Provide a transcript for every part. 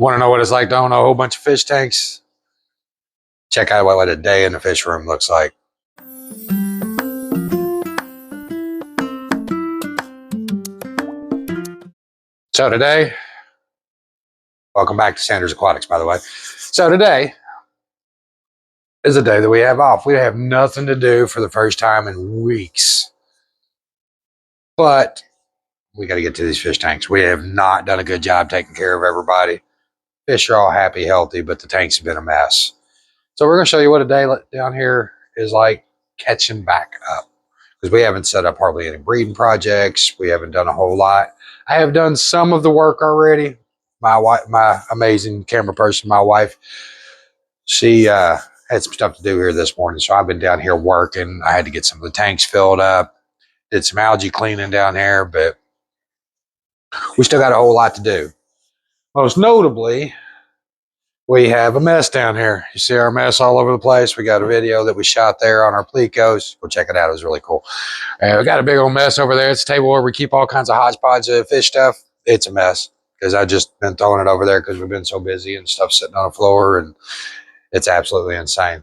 Want to know what it's like to own a whole bunch of fish tanks? Check out what a day in the fish room looks like. So today, welcome back to SandersAquatics, by the way. So today is a day that we have off. We have nothing to do for the first time in weeks. But we got to get to these fish tanks. We have not done a good job taking care of everybody. Fish are all happy, healthy, but the tanks have been a mess. So we're going to show you what a day down here is like catching back up. Because we haven't set up hardly any breeding projects. We haven't done a whole lot. I have done some of the work already. My wife, my amazing camera person, my wife, she had some stuff to do here this morning. So I've been down here working. I had to get some of the tanks filled up. Did some algae cleaning down there, but we still got a whole lot to do. Most notably, we have a mess down here. You see our mess all over the place. We got a video that we shot there on our plecos. Go check it out. It was really cool. And we got a big old mess over there. It's a table where we keep all kinds of hodgepodge of fish stuff. It's a mess because I've just been throwing it over there because we've been so busy and stuff sitting on the floor, and it's absolutely insane.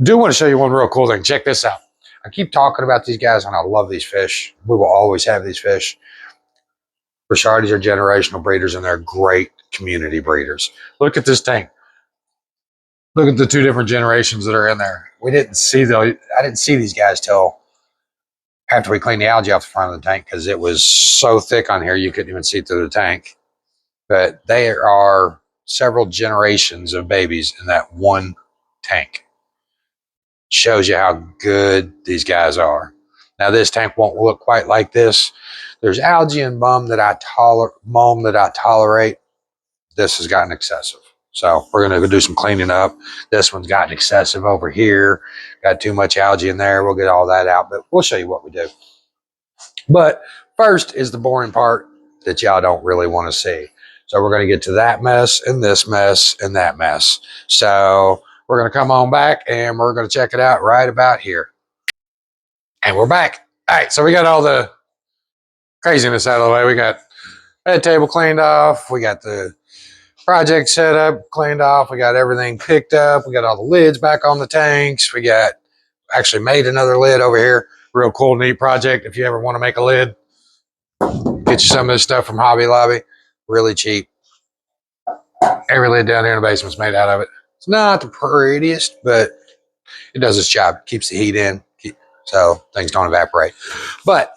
Do want to show you one real cool thing. Check this out. I keep talking about these guys, and I love these fish. We will always have these fish. Brachyardes are generational breeders, and they're great community breeders. Look at this tank. Look at the two different generations that are in there. We didn't see I didn't see these guys till after we cleaned the algae off the front of the tank because it was so thick on here you couldn't even see through the tank. But there are several generations of babies in that one tank. Shows you how good these guys are. Now this tank won't look quite like this. There's algae and mulm that I tolerate. This has gotten excessive. So we're going to go do some cleaning up. This one's gotten excessive over here. Got too much algae in there. We'll get all that out, but we'll show you what we do. But first is the boring part that y'all don't really want to see. So we're going to get to that mess and this mess and that mess. So we're going to come on back and we're going to check it out right about here. And we're back. All right, so we got all the craziness out of the way. We got that table cleaned off. We got the project set up, cleaned off. We got everything picked up. We got all the lids back on the tanks. We got actually made another lid over here. Real cool, neat project. If you ever want to make a lid, get you some of this stuff from Hobby Lobby. Really cheap. Every lid down here in the basement's made out of it. It's not the prettiest, but it does its job. Keeps the heat in, so things don't evaporate. But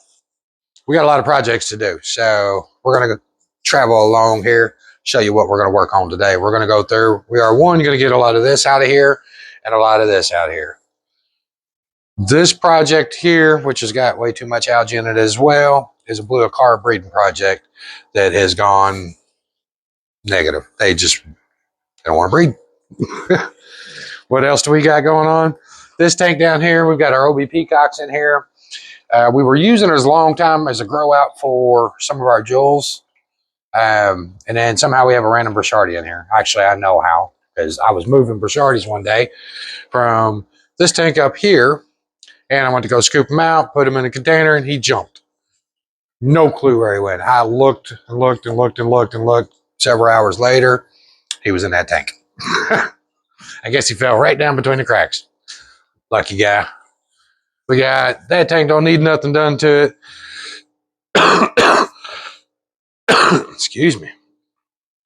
we got a lot of projects to do. So we're going to travel along here, show you what we're going to work on today. We're going to go through, we are going to get a lot of this out of here and a lot of this out of here. This project here, which has got way too much algae in it as well, is a blue carb breeding project that has gone negative. They don't want to breed. What else do we got going on? This tank down here, we've got our OB peacocks in here. We were using it as a long time as a grow out for some of our jewels. And then somehow we have a random Brachyardes in here. Actually, I know how, because I was moving Brachyardes one day from this tank up here, and I went to go scoop him out, put him in a container, and he jumped. No clue where he went. I looked and looked and looked and looked and looked. Several hours later, he was in that tank. I guess he fell right down between the cracks. Lucky guy. We got that tank, don't need nothing done to it. Excuse me.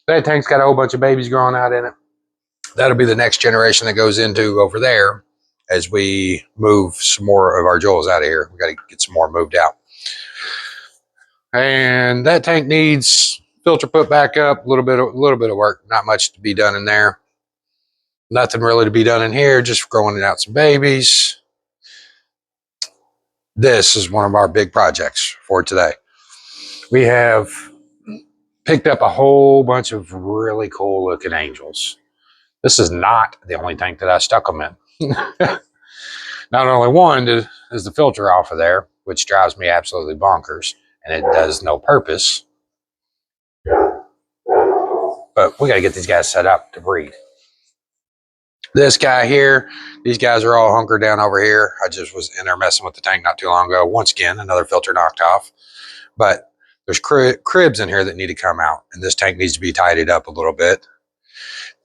That tank's got a whole bunch of babies growing out in it. That'll be the next generation that goes into over there as we move some more of our jewels out of here. We got to get some more moved out. And that tank needs filter put back up, a little bit of work. Not much to be done in there. Nothing really to be done in here, just growing out some babies. This is one of our big projects for today. We have picked up a whole bunch of really cool looking angels. This is not the only tank that I stuck them in. Not only one is the filter off of there, which drives me absolutely bonkers, and it does no purpose. But we got to get these guys set up to breed. This guy here, these guys are all hunkered down over here. I just was in there messing with the tank not too long ago. Once again, another filter knocked off. But there's cribs in here that need to come out, and this tank needs to be tidied up a little bit.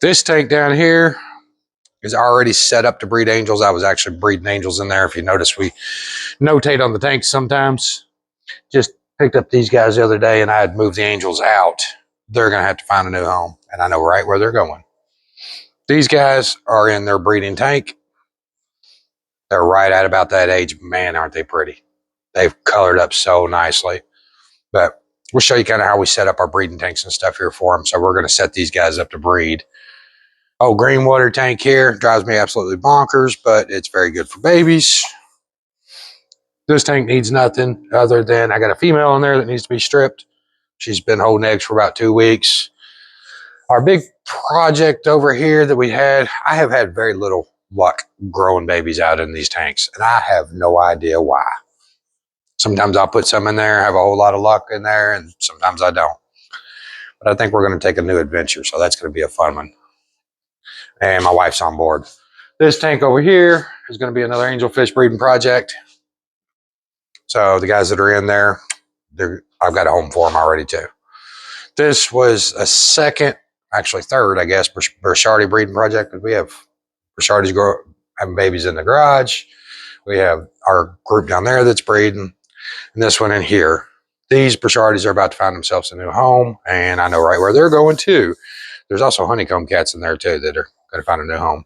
This tank down here is already set up to breed angels. I was actually breeding angels in there. If you notice, we notate on the tanks sometimes. Just picked up these guys the other day and I had moved the angels out. They're going to have to find a new home, and I know right where they're going. These guys are in their breeding tank. They're right at about that age. Man, aren't they pretty? They've colored up so nicely. But we'll show you kind of how we set up our breeding tanks and stuff here for them. So we're going to set these guys up to breed. Oh, green water tank here drives me absolutely bonkers, but it's very good for babies. This tank needs nothing other than I got a female in there that needs to be stripped. She's been holding eggs for about 2 weeks. Our big project over here that we had, I have had very little luck growing babies out in these tanks, and I have no idea why. Sometimes I'll put some in there, have a whole lot of luck in there, and sometimes I don't. But I think we're going to take a new adventure, so that's going to be a fun one. And my wife's on board. This tank over here is going to be another angelfish breeding project. So the guys that are in there, I've got a home for them already too. This was a second, actually third, I guess, Burchardi breeding project. We have Burchardis having babies in the garage. We have our group down there that's breeding, and this one in here. These Burchardis are about to find themselves a new home, and I know right where they're going too. There's also honeycomb cats in there too that are going to find a new home.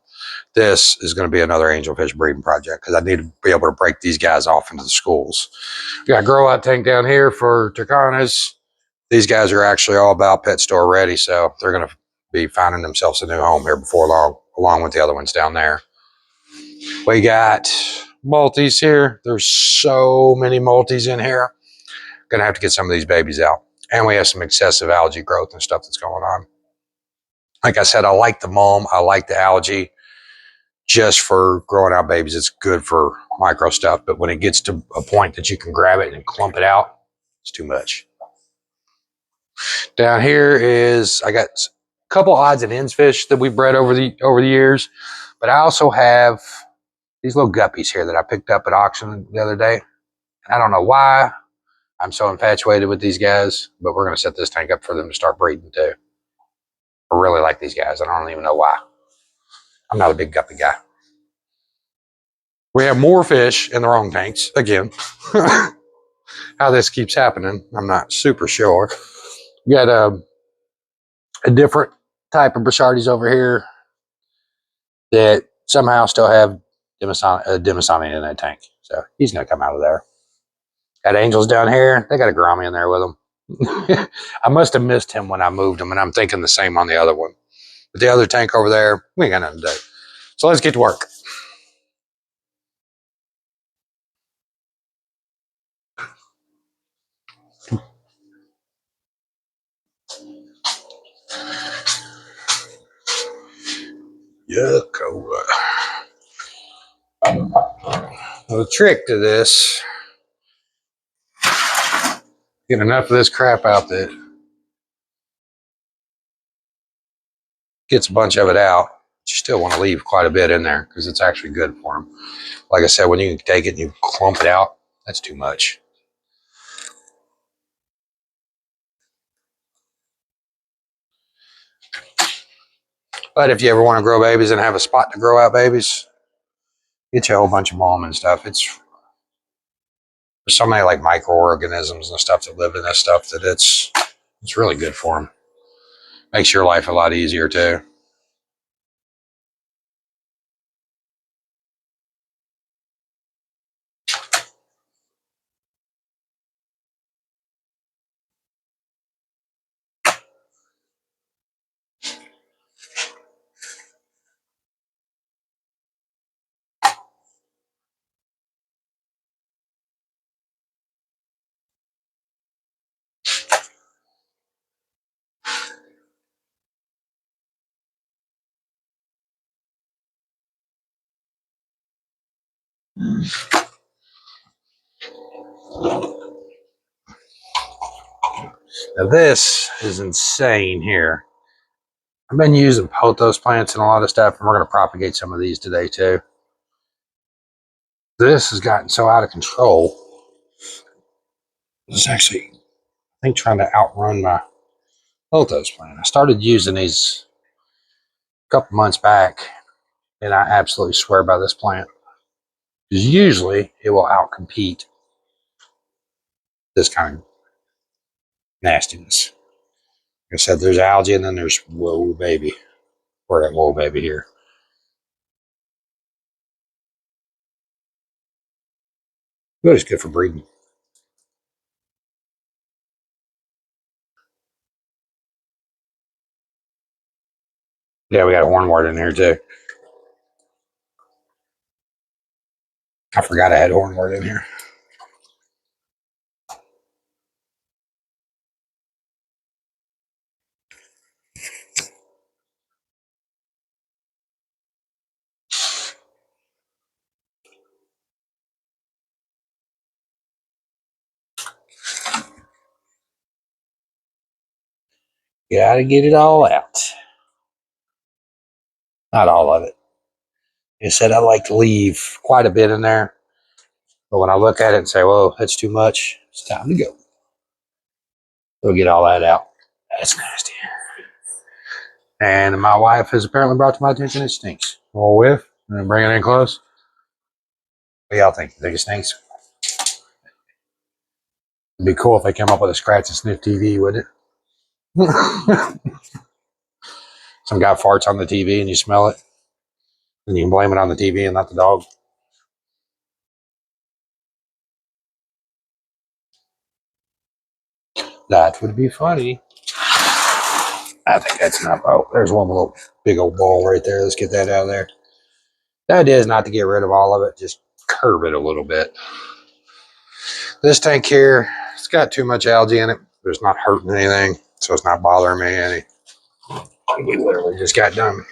This is going to be another angelfish breeding project because I need to be able to break these guys off into the schools. We got a grow out tank down here for Turcanas. These guys are actually all about pet store ready, so they're going to be finding themselves a new home here before long, along with the other ones down there. We got multis here. There's so many multis in here. Going to have to get some of these babies out. And we have some excessive algae growth and stuff that's going on. Like I said, I like the mulm. I like the algae just for growing out babies. It's good for micro stuff. But when it gets to a point that you can grab it and clump it out, it's too much. Down here is, I got a couple odds and ends fish that we bred over the years. But I also have these little guppies here that I picked up at auction the other day. And I don't know why I'm so infatuated with these guys, but we're going to set this tank up for them to start breeding too. I really like these guys. I don't even know why. I'm not a big guppy guy. We have more fish in the wrong tanks again. How this keeps happening, I'm not super sure. We got a different type of Burchardis over here that somehow still have Demasani in that tank. So he's going to come out of there. Got angels down here. They got a Grammy in there with them. I must have missed him when I moved him, and I'm thinking the same on the other one. But the other tank over there, we ain't got nothing to do. So let's get to work. Yuck. The trick to this, get enough of this crap out that gets a bunch of it out. You still want to leave quite a bit in there because it's actually good for them. Like I said, when you take it and you clump it out, that's too much. But if you ever want to grow babies and have a spot to grow out babies, get you a whole bunch of mulm and stuff. There's so many like microorganisms and stuff that live in this stuff that it's really good for them. Makes your life a lot easier too. Now this is insane here. I've been using pothos plants and a lot of stuff, and we're going to propagate some of these today too. This has gotten so out of control. This is actually, I think, trying to outrun my pothos plant. I started using these couple months back, and I absolutely swear by this plant. Because usually it will outcompete this kind of nastiness. Like I said, there's algae, and then there's whoa baby. Or that whoa baby here. But it's good for breeding. Yeah, we got a hornwort in here too. I forgot I had hornwort in here. Gotta get it all out. Not all of it. Like I said, I like to leave quite a bit in there. But when I look at it and say, well, that's too much, it's time to go. We'll get all that out. That's nasty. And my wife has apparently brought to my attention it stinks. We'll whiff and then bring it in close. What y'all think? You think it stinks? It'd be cool if they came up with a scratch and sniff TV, wouldn't it? Some guy farts on the TV and you smell it. And you can blame it on the TV and not the dog. That would be funny. I think that's enough. Oh, there's one little big old ball right there. Let's get that out of there. The idea is not to get rid of all of it, just curb it a little bit. This tank here, it's got too much algae in it. It's not hurting anything, so it's not bothering me any. We literally just got done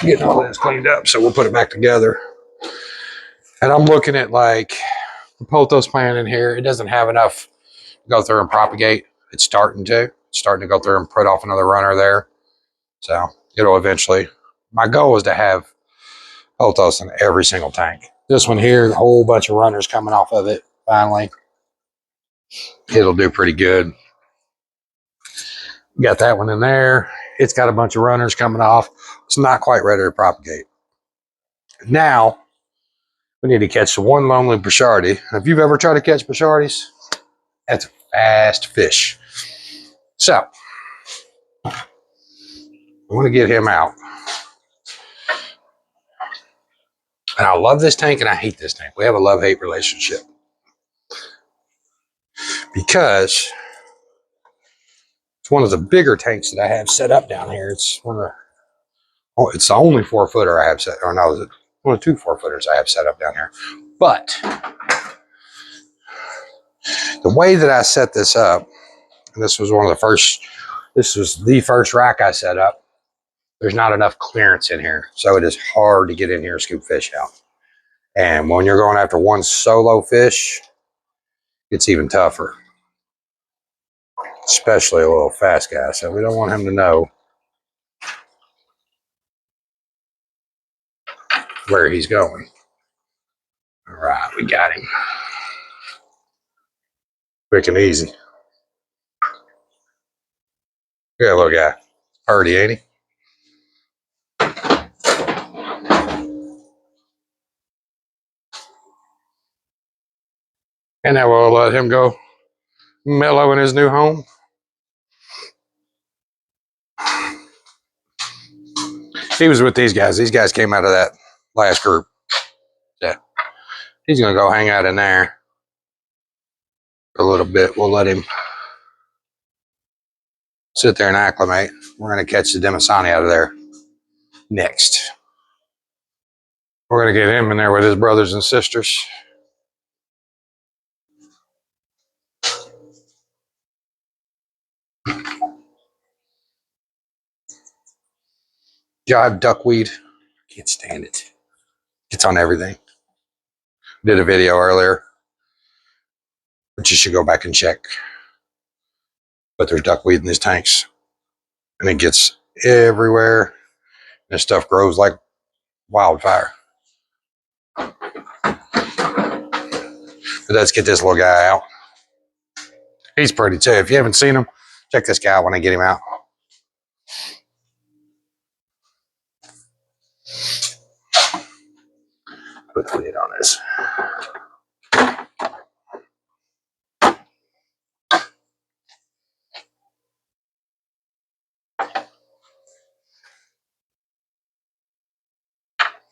getting all this cleaned up, so we'll put it back together. And I'm looking at like the pothos plant in here. It doesn't have enough to go through and propagate. It's starting to. It's starting to go through and put off another runner there. So it'll eventually. My goal is to have pothos in every single tank. This one here, a whole bunch of runners coming off of it. Finally, it'll do pretty good. Got that one in there. It's got a bunch of runners coming off. It's not quite ready to propagate. Now, we need to catch the one lonely Bouchardy. If you've ever tried to catch Bouchardys, that's a fast fish. So, I want to get him out. And I love this tank and I hate this tank. We have a love-hate relationship. Because it's one of the bigger tanks that I have set up down here. It's one of the, it's the only 4-footer I have set, or no, one of 2 4-footers I have set up down here. But the way that I set this up, and this was the first rack I set up, there's not enough clearance in here. So it is hard to get in here and scoop fish out. And when you're going after one solo fish, it's even tougher. Especially a little fast guy. So we don't want him to know where he's going. All right, we got him. Quick and easy. Good little guy. Purdy, ain't he? And then we'll let him go mellow in his new home. He was with these guys. These guys came out of that last group. Yeah. He's going to go hang out in there for a little bit. We'll let him sit there and acclimate. We're going to catch the Demasani out of there next. We're going to get him in there with his brothers and sisters. Jive duckweed. Can't stand it. It's on everything. Did a video earlier, but you should go back and check. But there's duckweed in these tanks, and it gets everywhere. This stuff grows like wildfire. But let's get this little guy out. He's pretty too. If you haven't seen him, check this guy out when I get him out. Put the lid on this.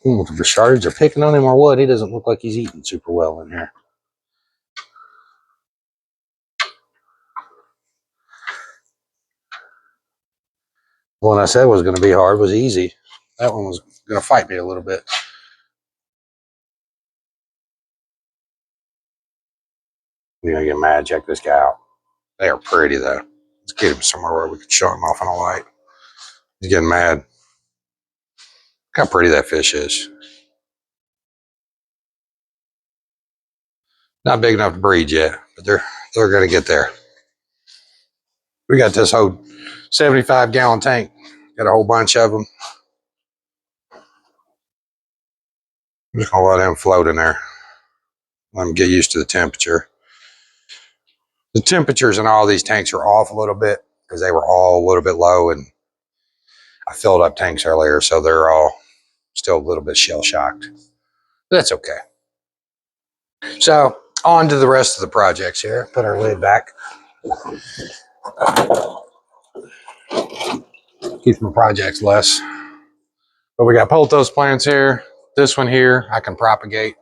If the shards are picking on him or what, he doesn't look like he's eating super well in here. The one I said was going to be hard was easy. That one was going to fight me a little bit. You're going to get mad. Check this guy out. They are pretty, though. Let's get him somewhere where we can show him off in a light. He's getting mad. Look how pretty that fish is. Not big enough to breed yet, but they're going to get there. We got this whole 75-gallon tank. Got a whole bunch of them. I'm just going to let them float in there. Let them get used to the temperature. The temperatures in all these tanks are off a little bit because they were all a little bit low, and I filled up tanks earlier, so they're all still a little bit shell-shocked. That's okay. So on to the rest of the projects here. Put our lid back. Keeps my projects less. But we got pothos plants here. This one here I can propagate.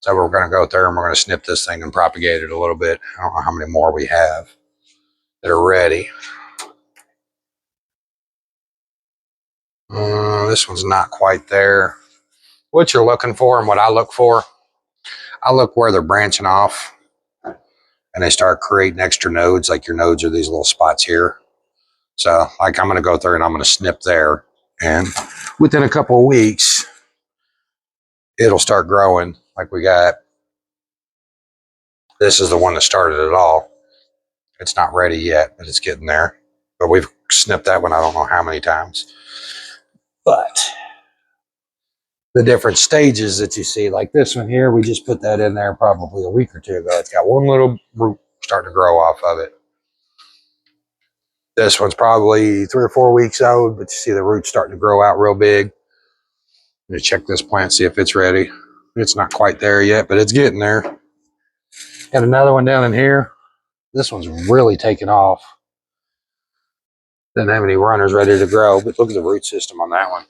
So we're going to go through and we're going to snip this thing and propagate it a little bit. I don't know how many more we have that are ready. This one's not quite there. What you're looking for and what I look for, I look where they're branching off and they start creating extra nodes. Like your nodes are these little spots here. So like I'm going to go through and I'm going to snip there. And within a couple of weeks, it'll start growing. Like we got, this is the one that started it all. It's not ready yet, but it's getting there. But we've snipped that one I don't know how many times. But the different stages that you see, like this one here, we just put that in there probably a week or two ago. It's got one little root starting to grow off of it. This one's probably 3 or 4 weeks old, but you see the roots starting to grow out real big. I'm going to check this plant, see if it's ready. It's not quite there yet, but it's getting there. Got another one down in here. This one's really taken off. Doesn't have any runners ready to grow, but look at the root system on that one.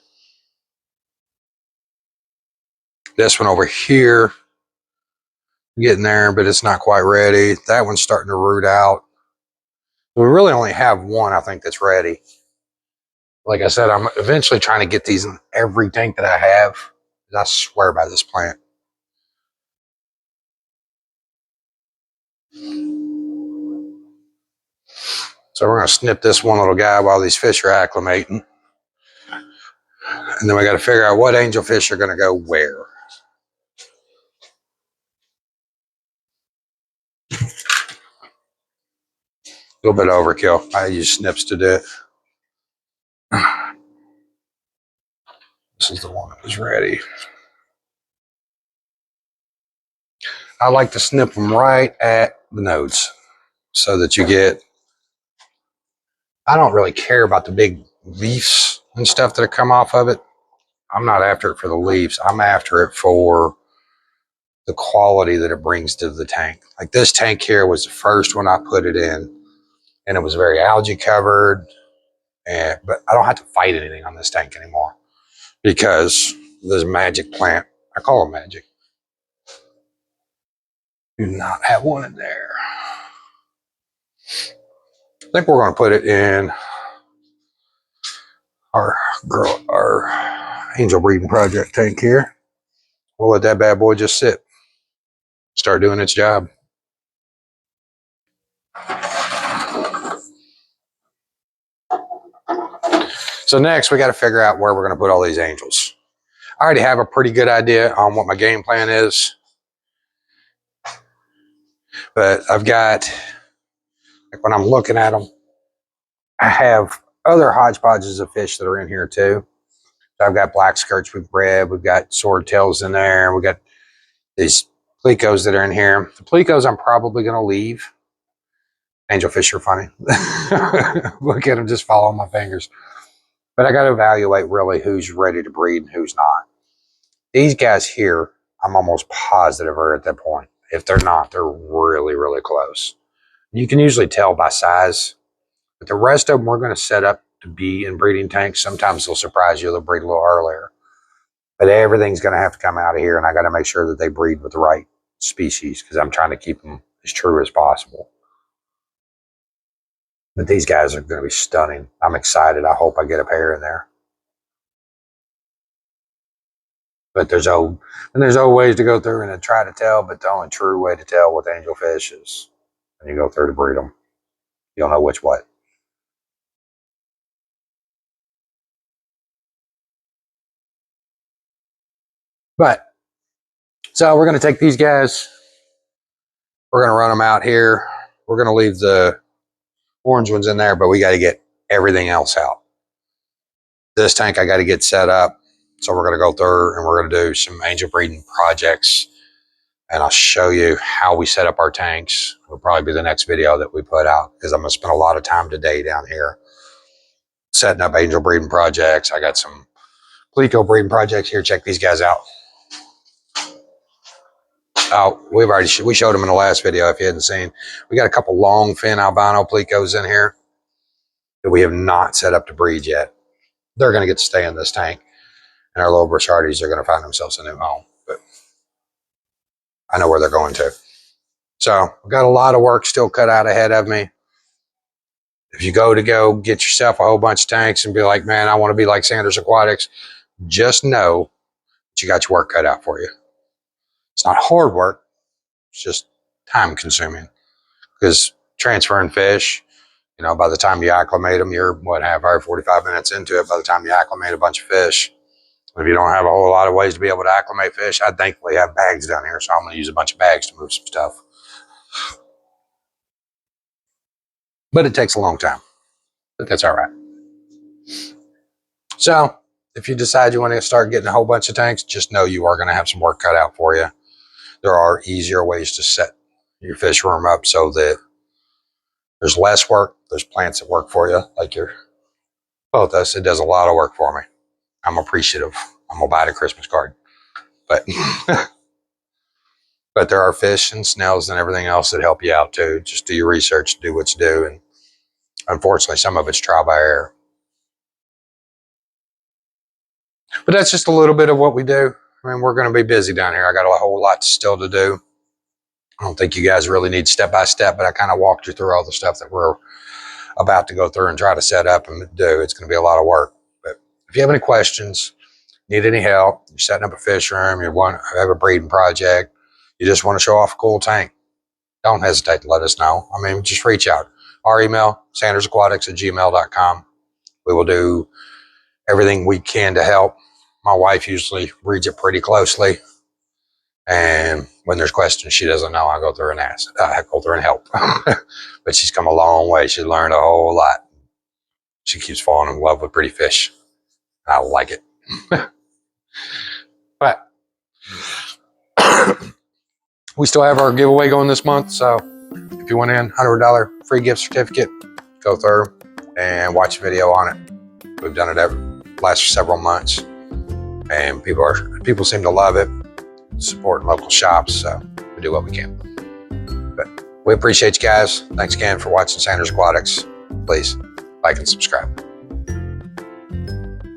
This one over here, getting there, but it's not quite ready. That one's starting to root out. We really only have one, I think, that's ready. Like I said, I'm eventually trying to get these in every tank that I have. I swear by this plant. So we're going to snip this one little guy while these fish are acclimating. And then we got to figure out what angelfish are going to go where. A little bit of overkill. I use snips to do it. This is the one that was ready. I like to snip them right at the nodes so that you get, I don't really care about the big leaves and stuff that come off of it. I'm not after it for the leaves. I'm after it for the quality that it brings to the tank. Like this tank here was the first one I put it in, and it was very algae covered. But I don't have to fight anything on this tank anymore because this magic plant, I call them magic, do not have one in there. I think we're going to put it in our angel breeding project tank here. We'll let that bad boy just sit, start doing its job. So next we got to figure out where we're going to put all these angels. I already have a pretty good idea on what my game plan is, but I've got, like when I'm looking at them, I have other hodgepodges of fish that are in here too. So I've got black skirts we've bred, we've got swordtails in there, we've got these plecos that are in here. The plecos I'm probably going to leave. Angelfish are funny. Look at them just following my fingers. But I got to evaluate really who's ready to breed and who's not. These guys here, I'm almost positive are at that point. If they're not, they're really, really close. You can usually tell by size, but the rest of them we're going to set up to be in breeding tanks. Sometimes they'll surprise you. They'll breed a little earlier. But everything's going to have to come out of here, and I got to make sure that they breed with the right species because I'm trying to keep them as true as possible. But these guys are going to be stunning. I'm excited. I hope I get a pair in there. But there's old ways to go through and try to tell, but the only true way to tell with angelfish is when you go through to breed them. You'll know which way. But, so we're going to take these guys. We're going to run them out here. We're going to leave the orange ones in there, but we got to get everything else out. This tank I got to get set up. So we're going to go through and we're going to do some angel breeding projects. And I'll show you how we set up our tanks. It'll probably be the next video that we put out because I'm going to spend a lot of time today down here setting up angel breeding projects. I got some Plico breeding projects here. Check these guys out. We showed them in the last video if you hadn't seen. We got a couple long fin albino Plicos in here that we have not set up to breed yet. They're going to get to stay in this tank. And our little Brichardies are going to find themselves a new home. But I know where they're going to. So I've got a lot of work still cut out ahead of me. If you go get yourself a whole bunch of tanks and be like, man, I want to be like SandersAquatics, just know that you got your work cut out for you. It's not hard work. It's just time consuming because transferring fish, you know, by the time you acclimate them, you're 45 minutes into it. By the time you acclimate a bunch of fish, if you don't have a whole lot of ways to be able to acclimate fish, I thankfully have bags down here. So I'm going to use a bunch of bags to move some stuff. But it takes a long time, but that's all right. So if you decide you want to start getting a whole bunch of tanks, just know you are going to have some work cut out for you. There are easier ways to set your fish room up so that there's less work. There's plants that work for you, like your pothos. It does a lot of work for me. I'm appreciative. I'm going to buy it a Christmas card. But but there are fish and snails and everything else that help you out too. Just do your research, do what you do. And unfortunately, some of it's trial by error. But that's just a little bit of what we do. I mean, we're going to be busy down here. I got a whole lot still to do. I don't think you guys really need step by step, but I kind of walked you through all the stuff that we're about to go through and try to set up and do. It's going to be a lot of work. But if you have any questions, need any help, you're setting up a fish room, have a breeding project, you just want to show off a cool tank, don't hesitate to let us know. I mean, just reach out. Our email, SandersAquatics@gmail.com. We will do everything we can to help. My wife usually reads it pretty closely. And when there's questions she doesn't know, I go through and ask. I go through and help. But she's come a long way. She's learned a whole lot. She keeps falling in love with pretty fish. I like it. But we still have our giveaway going this month. So if you want in, $100 free gift certificate, go through and watch a video on it. We've done it every last several months. And people seem to love it. Supporting local shops, so we do what we can. But we appreciate you guys. Thanks again for watching SandersAquatics. Please like and subscribe.